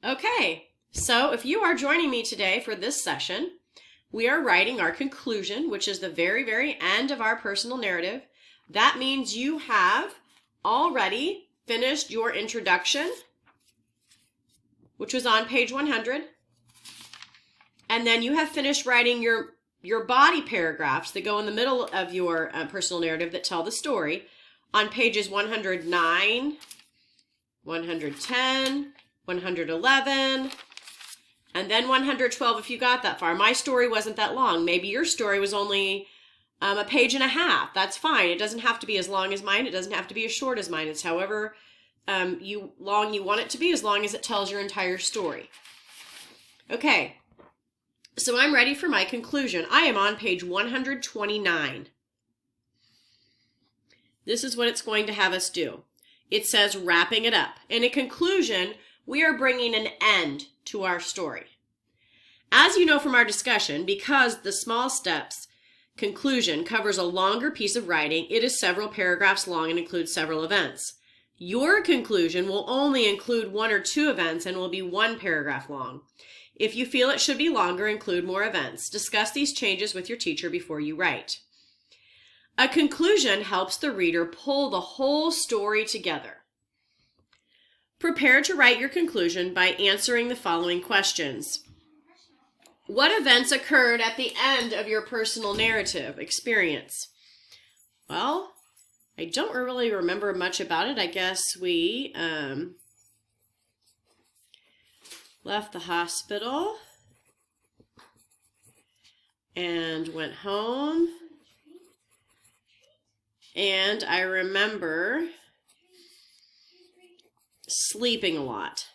Okay, so if you are joining me today for this session, we are writing our conclusion, which is the very end of our personal narrative. That means you have already finished your introduction, which was on page 100. And then you have finished writing your body paragraphs that go in the middle of your personal narrative that tell the story on pages 109, 110, 111, and then 112 if you got that far. My story wasn't that long. Maybe your story was only a page and a half. That's fine. It doesn't have to be as long as mine. It doesn't have to be as short as mine. It's however long you want it to be, as long as it tells your entire story. Okay, so I'm ready for my conclusion. I am on page 129. This is what it's going to have us do. It says wrapping it up. In a conclusion, we are bringing an end to our story. As you know from our discussion, because the small steps conclusion covers a longer piece of writing, it is several paragraphs long and includes several events. Your conclusion will only include one or two events and will be one paragraph long. If you feel it should be longer, include more events. Discuss these changes with your teacher before you write. A conclusion helps the reader pull the whole story together. Prepare to write your conclusion by answering the following questions. What events occurred at the end of your personal narrative experience? Well, I don't really remember much about it. I guess we left the hospital and went home. And I remember sleeping a lot.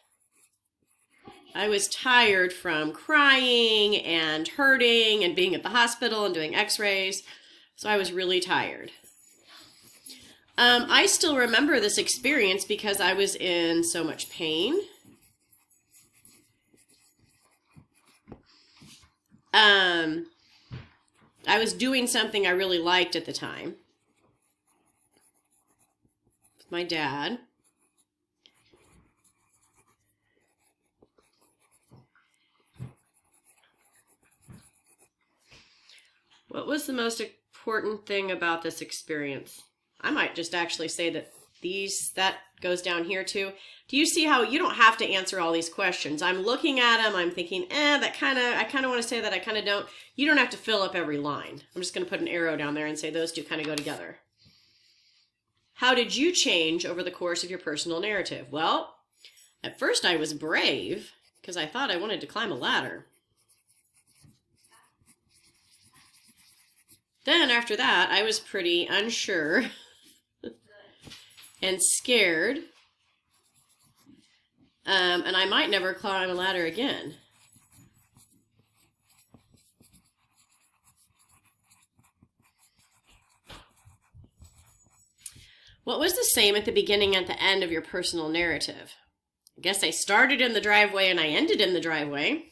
I was tired from crying and hurting and being at the hospital and doing x-rays, so I was really tired. I still remember this experience because I was in so much pain. I was doing something I really liked at the time. My dad. What was the most important thing about this experience? I might just actually say that that goes down here too. Do you see how you don't have to answer all these questions? I'm looking at them, I'm thinking, I kind of want to say that, I kind of don't. You don't have to fill up every line. I'm just going to put an arrow down there and say those two kind of go together. How did you change over the course of your personal narrative? Well, at first I was brave because I thought I wanted to climb a ladder. Then after that, I was pretty unsure and scared. And I might never climb a ladder again. What was the same at the beginning and at the end of your personal narrative? I guess I started in the driveway and I ended in the driveway.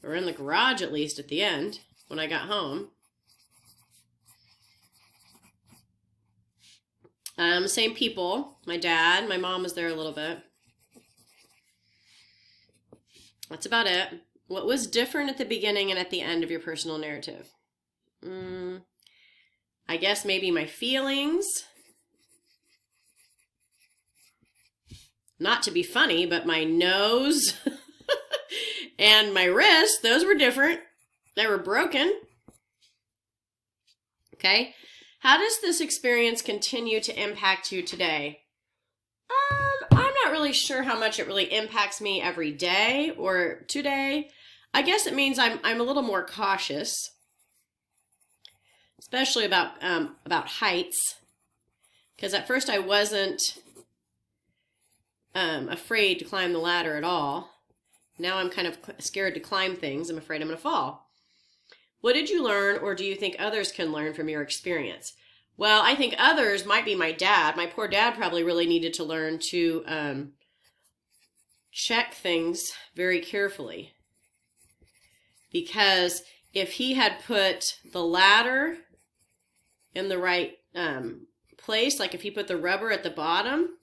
Or in the garage, at least, at the end, when I got home. Same people. My dad, my mom was there a little bit. That's about it. What was different at the beginning and at the end of your personal narrative? I guess maybe my feelings. Not to be funny, but my nose and my wrist, those were different. They were broken. Okay. How does this experience continue to impact you today? I'm not really sure how much it really impacts me every day or today. I guess it means I'm a little more cautious. Especially about heights, because at first I wasn't afraid to climb the ladder at all. Now I'm kind of scared to climb things. I'm afraid I'm going to fall. What did you learn, or do you think others can learn from your experience? Well, I think others might be my dad. My poor dad probably really needed to learn to check things very carefully, because if he had put the ladder in the right place, like if he put the rubber at the bottom,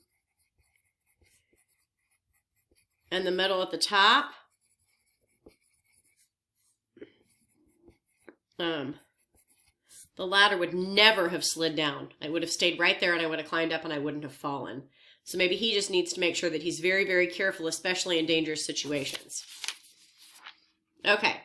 and the middle at the top. The ladder would never have slid down. I would have stayed right there and I would have climbed up and I wouldn't have fallen. So maybe he just needs to make sure that he's very, very careful, especially in dangerous situations. Okay.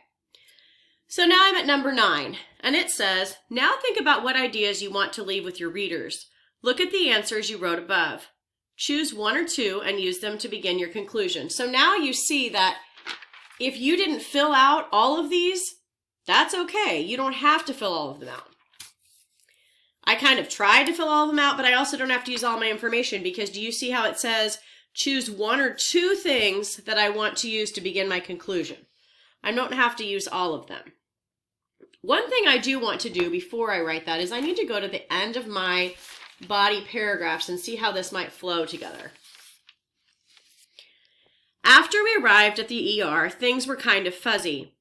So now I'm at number 9, and it says, now think about what ideas you want to leave with your readers. Look at the answers you wrote above. Choose 1 or 2 and use them to begin your conclusion. So now you see that if you didn't fill out all of these, that's okay. You don't have to fill all of them out. I kind of tried to fill all of them out, but I also don't have to use all my information because do you see how it says choose 1 or 2 things that I want to use to begin my conclusion? I don't have to use all of them. One thing I do want to do before I write that is I need to go to the end of my body paragraphs and see how this might flow together. After we arrived at the ER, things were kind of fuzzy.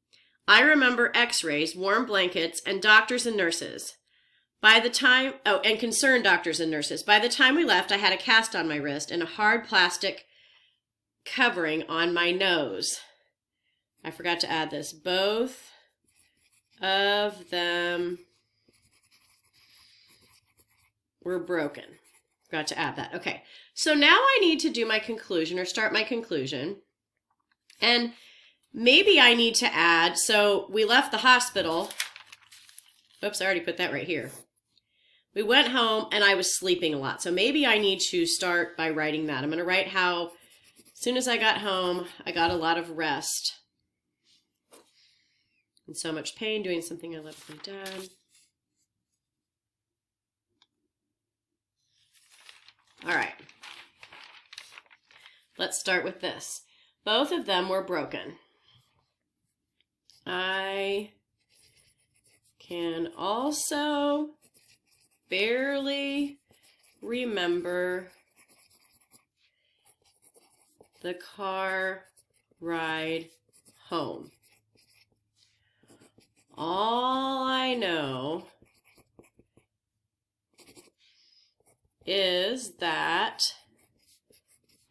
I remember x-rays, warm blankets, and doctors and nurses. And concerned doctors and nurses. By the time we left, I had a cast on my wrist and a hard plastic covering on my nose. I forgot to add this. Both of them were broken. Forgot to add that. Okay, so now I need to do my conclusion or start my conclusion. And maybe I need to add, so we left the hospital. Oops, I already put that right here. We went home and I was sleeping a lot. So maybe I need to start by writing that. I'm going to write how as soon as I got home, I got a lot of rest. In so much pain doing something I left my dad. All right. Let's start with this. Both of them were broken. I can also barely remember the car ride home. All I know is that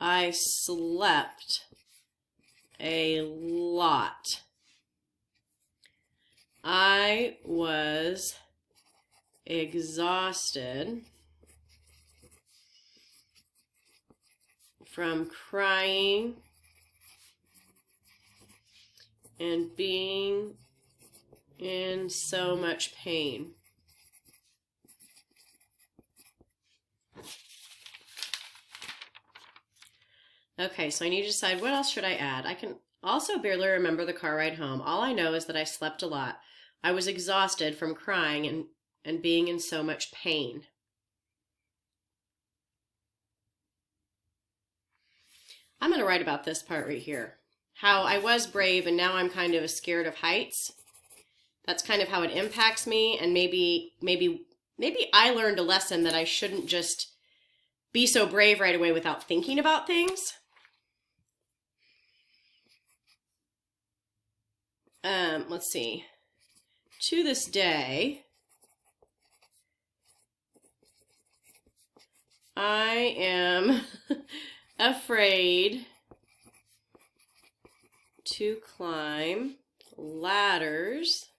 I slept a lot. I was exhausted from crying and being in so much pain. Okay, so I need to decide what else should I add. I can also barely remember the car ride home. All I know is that I slept a lot. I was exhausted from crying and being in so much pain. I'm going to write about this part right here. How I was brave and now I'm kind of scared of heights. That's kind of how it impacts me, and maybe I learned a lesson that I shouldn't just be so brave right away without thinking about things. Let's see. To this day, I am afraid to climb ladders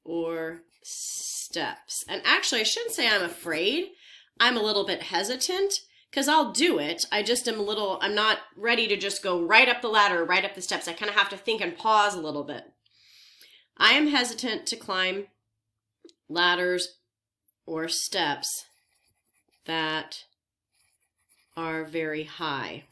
or steps. And actually, I shouldn't say I'm afraid. I'm a little bit hesitant because I'll do it. I just am I'm not ready to just go right up the ladder, right up the steps. I kind of have to think and pause a little bit. I am hesitant to climb ladders or steps that are very high.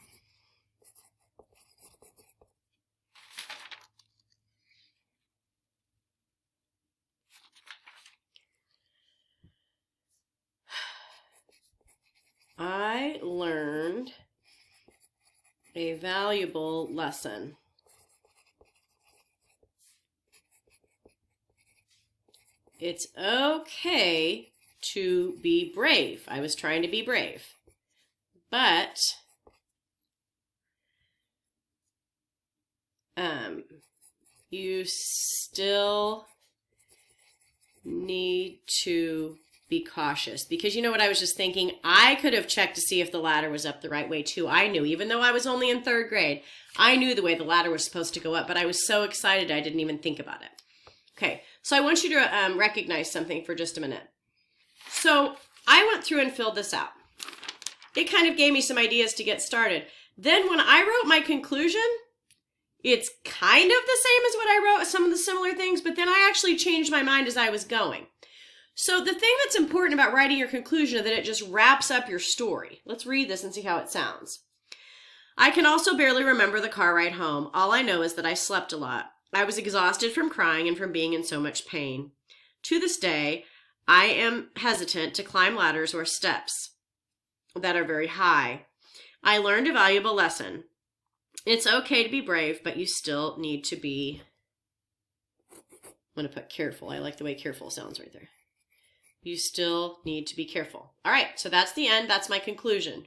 I learned a valuable lesson. It's okay to be brave. I was trying to be brave, but you still need to be cautious. Because you know what I was just thinking? I could have checked to see if the ladder was up the right way too. I knew, even though I was only in 3rd grade, I knew the way the ladder was supposed to go up, but I was so excited I didn't even think about it. Okay, so I want you to recognize something for just a minute. So I went through and filled this out. It kind of gave me some ideas to get started. Then when I wrote my conclusion, it's kind of the same as what I wrote, some of the similar things, but then I actually changed my mind as I was going. So the thing that's important about writing your conclusion is that it just wraps up your story. Let's read this and see how it sounds. I can also barely remember the car ride home. All I know is that I slept a lot. I was exhausted from crying and from being in so much pain. To this day, I am hesitant to climb ladders or steps that are very high. I learned a valuable lesson. It's okay to be brave, but you still need to be, I'm going to put careful. I like the way careful sounds right there. You still need to be careful. All right, so that's the end. That's my conclusion.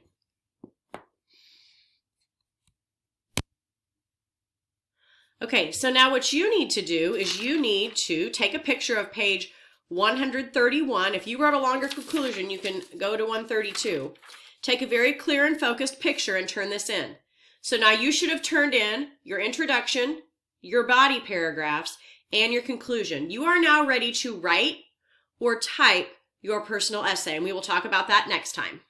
Okay, so now what you need to do is you need to take a picture of page 131. If you wrote a longer conclusion, you can go to 132. Take a very clear and focused picture and turn this in. So now you should have turned in your introduction, your body paragraphs, and your conclusion. You are now ready to write or type your personal essay, and we will talk about that next time.